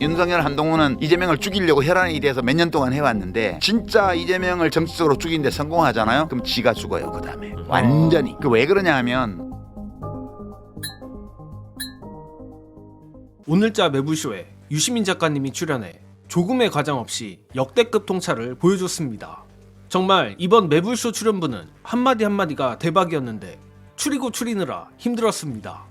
윤석열, 한동훈은 이재명을 죽이려고 혈안이 돼서 몇 년 동안 해왔는데 진짜 이재명을 정치적으로 죽이는데 성공하잖아요. 그럼 지가 죽어요. 그 다음에 완전히. 그 왜 그러냐 하면 오늘자 매불쇼에 유시민 작가님이 출연해 조금의 과장 없이 역대급 통찰을 보여줬습니다. 정말 이번 매불쇼 출연분은 한마디 한마디가 대박이었는데 추리고 추리느라 힘들었습니다.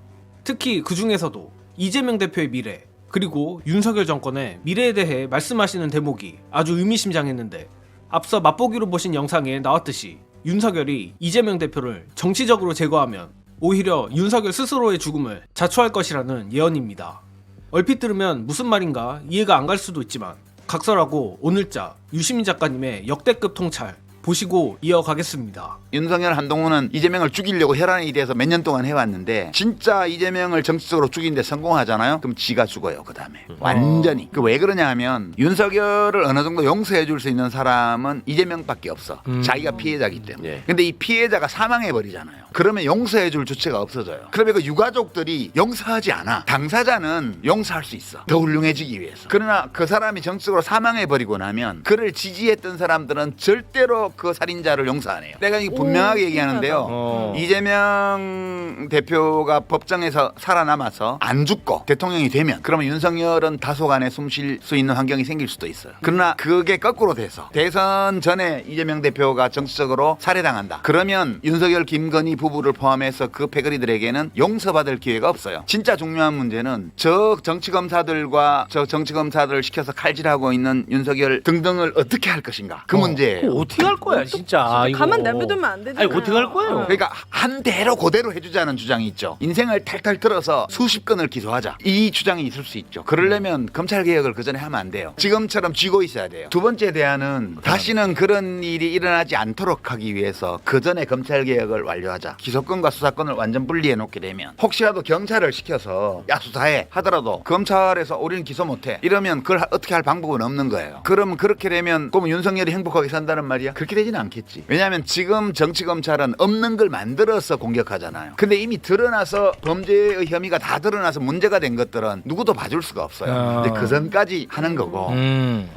특히 그 중에서도 이재명 대표의 미래 그리고 윤석열 정권의 미래에 대해 말씀하시는 대목이 아주 의미심장했는데 앞서 맛보기로 보신 영상에 나왔듯이 윤석열이 이재명 대표를 정치적으로 제거하면 오히려 윤석열 스스로의 죽음을 자초할 것이라는 예언입니다. 얼핏 들으면 무슨 말인가 이해가 안 갈 수도 있지만 각설하고 오늘자 유시민 작가님의 역대급 통찰 보시고 이어가겠습니다. 윤석열, 한동훈은 이재명을 죽이려고 혈안이 돼서 몇 년 동안 해왔는데 진짜 이재명을 정치적으로 죽이는데 성공하잖아요. 그럼 지가 죽어요. 그 다음에 완전히. 그 왜 그러냐 하면 윤석열을 어느 정도 용서해 줄 수 있는 사람은 이재명밖에 없어. 자기가 피해자이기 때문에. 근데 이 피해자가 사망해 버리잖아요. 그러면 용서해 줄 주체가 없어져요. 그러면 그 유가족들이 용서하지 않아. 당사자는 용서할 수 있어. 더 훌륭해지기 위해서. 그러나 그 사람이 정치적으로 사망해 버리고 나면 그를 지지했던 사람들은 절대로 그 살인자를 용서 안 해요. 내가 이거 분명하게 얘기하는데요. 이재명 대표가 법정에서 살아남아서 안 죽고 대통령이 되면 그러면 윤석열은 다소간에 숨 쉴 수 있는 환경이 생길 수도 있어요. 그러나 그게 거꾸로 돼서 대선 전에 이재명 대표가 정치적으로 살해당한다. 그러면 윤석열, 김건희 부부를 포함해서 그 패거리들에게는 용서받을 기회가 없어요. 진짜 중요한 문제는 저 정치검사들과 저 정치검사들을 시켜서 칼질하고 있는 윤석열 등등을 어떻게 할 것인가. 그 문제예요. 어떻게 할 거야 진짜 이거. 가만 내버두면 안 되잖아. 아니 어떻게 할 거예요? 그러니까 한 대로 그대로 해주자는 주장이 있죠. 인생을 탈탈 틀어서 수십 건을 기소하자. 이 주장이 있을 수 있죠. 그러려면 검찰 개혁을 그 전에 하면 안 돼요. 지금처럼 쥐고 있어야 돼요. 두 번째 대안은 다시는 그런 일이 일어나지 않도록 하기 위해서 그 전에 검찰 개혁을 완료하자. 기소권과 수사권을 완전 분리해 놓게 되면 혹시라도 경찰을 시켜서 야 수사해 하더라도 검찰에서 우리는 기소 못해 이러면 그걸 어떻게 할 방법은 없는 거예요. 그러면 그렇게 되면 그럼 윤석열이 행복하게 산다는 말이야? 그렇게 되지는 않겠지. 왜냐하면 지금 정치검찰은 없는 걸 만들어서 공격하잖아요. 근데 이미 드러나서 범죄의 혐의가 다 드러나서 문제가 된 것들은 누구도 봐줄 수가 없어요. 근데 그 전까지 하는 거고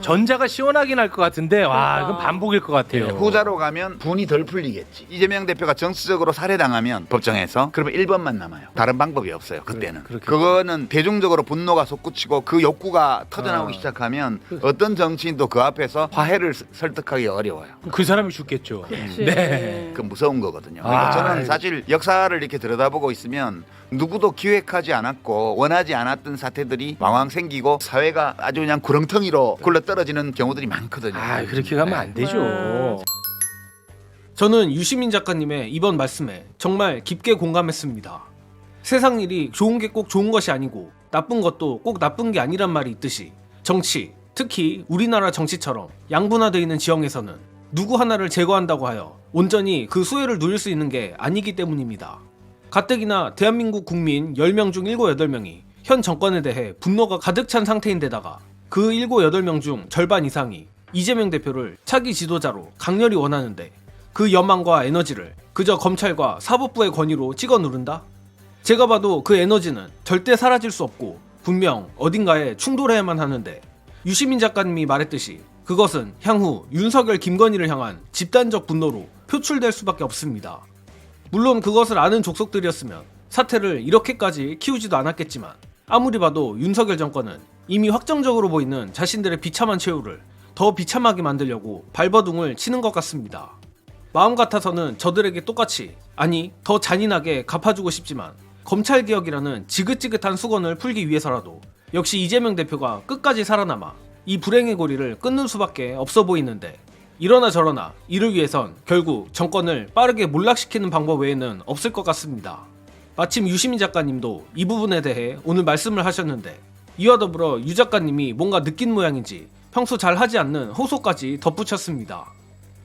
전자가 시원하긴 할 것 같은데 와 이건 반복일 것 같아요. 후자로 가면 분이 덜 풀리겠지. 이재명 대표가 정치적으로 살해당하면 법정에서 그러면 1번만 남아요. 다른 방법이 없어요. 그때는. 그거는 대중적으로 분노가 솟구치고 그 욕구가 터져나오기 시작하면 어떤 정치인도 그 앞에서 화해를 설득하기 어려워요. 그 사람이 죽겠죠. 네. 그 무서운 거거든요. 그러니까 저는 사실 역사를 이렇게 들여다보고 있으면 누구도 기획하지 않았고 원하지 않았던 사태들이 왕왕 생기고 사회가 아주 그냥 구렁텅이로 굴러떨어지는 경우들이 많거든요. 아 그렇게 가면 안 되죠. 저는 유시민 작가님의 이번 말씀에 정말 깊게 공감했습니다. 세상 일이 좋은 게 꼭 좋은 것이 아니고 나쁜 것도 꼭 나쁜 게 아니란 말이 있듯이 정치, 특히 우리나라 정치처럼 양분화되어 있는 지형에서는 누구 하나를 제거한다고 하여 온전히 그 수혜를 누릴 수 있는 게 아니기 때문입니다. 가뜩이나 대한민국 국민 10명 중 7, 8명이 현 정권에 대해 분노가 가득 찬 상태인데다가 그 7, 8명 중 절반 이상이 이재명 대표를 차기 지도자로 강렬히 원하는데 그 연망과 에너지를 그저 검찰과 사법부의 권위로 찍어 누른다? 제가 봐도 그 에너지는 절대 사라질 수 없고 분명 어딘가에 충돌해야만 하는데 유시민 작가님이 말했듯이 그것은 향후 윤석열, 김건희를 향한 집단적 분노로 표출될 수밖에 없습니다. 물론 그것을 아는 족속들이었으면 사태를 이렇게까지 키우지도 않았겠지만 아무리 봐도 윤석열 정권은 이미 확정적으로 보이는 자신들의 비참한 최후를 더 비참하게 만들려고 발버둥을 치는 것 같습니다. 마음 같아서는 저들에게 똑같이 아니 더 잔인하게 갚아주고 싶지만 검찰개혁이라는 지긋지긋한 수건을 풀기 위해서라도 역시 이재명 대표가 끝까지 살아남아 이 불행의 고리를 끊는 수밖에 없어 보이는데 이러나 저러나 이를 위해선 결국 정권을 빠르게 몰락시키는 방법 외에는 없을 것 같습니다. 마침 유시민 작가님도 이 부분에 대해 오늘 말씀을 하셨는데 이와 더불어 유 작가님이 뭔가 느낀 모양인지 평소 잘 하지 않는 호소까지 덧붙였습니다.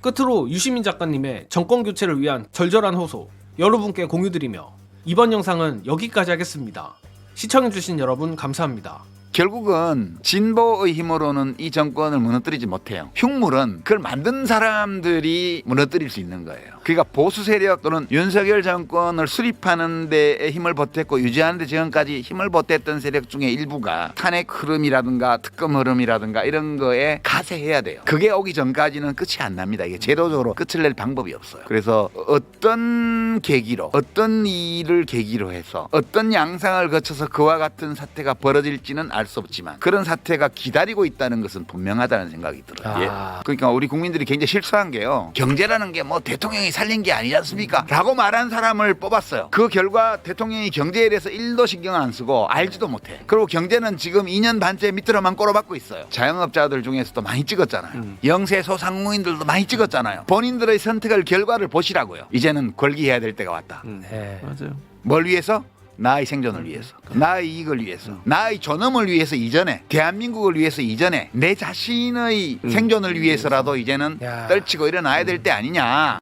끝으로 유시민 작가님의 정권교체를 위한 절절한 호소 여러분께 공유드리며 이번 영상은 여기까지 하겠습니다. 시청해주신 여러분 감사합니다. 결국은 진보의 힘으로는 이 정권을 무너뜨리지 못해요. 흉물은 그걸 만든 사람들이 무너뜨릴 수 있는 거예요. 그러니까 보수 세력 또는 윤석열 정권을 수립하는 데에 힘을 보탰고 유지하는 데 지금까지 힘을 보탰던 세력 중에 일부가 탄핵 흐름이라든가 특검 흐름이라든가 이런 거에 가세해야 돼요. 그게 오기 전까지는 끝이 안 납니다. 이게 제도적으로 끝을 낼 방법이 없어요. 그래서 어떤 계기로 어떤 일을 계기로 해서 어떤 양상을 거쳐서 그와 같은 사태가 벌어질지는 알 수 없지만 그런 사태가 기다리고 있다는 것은 분명하다는 생각이 들어요. 아. 그러니까 우리 국민들이 굉장히 실수한 게요. 경제라는 게 뭐 대통령이 살린 게 아니지 않습니까? 라고 말한 사람을 뽑았어요. 그 결과 대통령이 경제에 대해서 1도 신경 안 쓰고 알지도 못해. 그리고 경제는 지금 2년 반째 밑으로만 꼬라박고 있어요. 자영업자들 중에서도 많이 찍었잖아요. 영세 소상공인들도 많이 찍었잖아요. 본인들의 선택을 결과를 보시라고요. 이제는 권리해야 될 때가 왔다. 네. 맞아요. 뭘 위해서? 나의 생존을 위해서, 나의 이익을 위해서, 나의 존엄을 위해서 이전에, 대한민국을 위해서 이전에 내 자신의 생존을 위해서라도 이제는 야. 떨치고 일어나야 될 때 아니냐.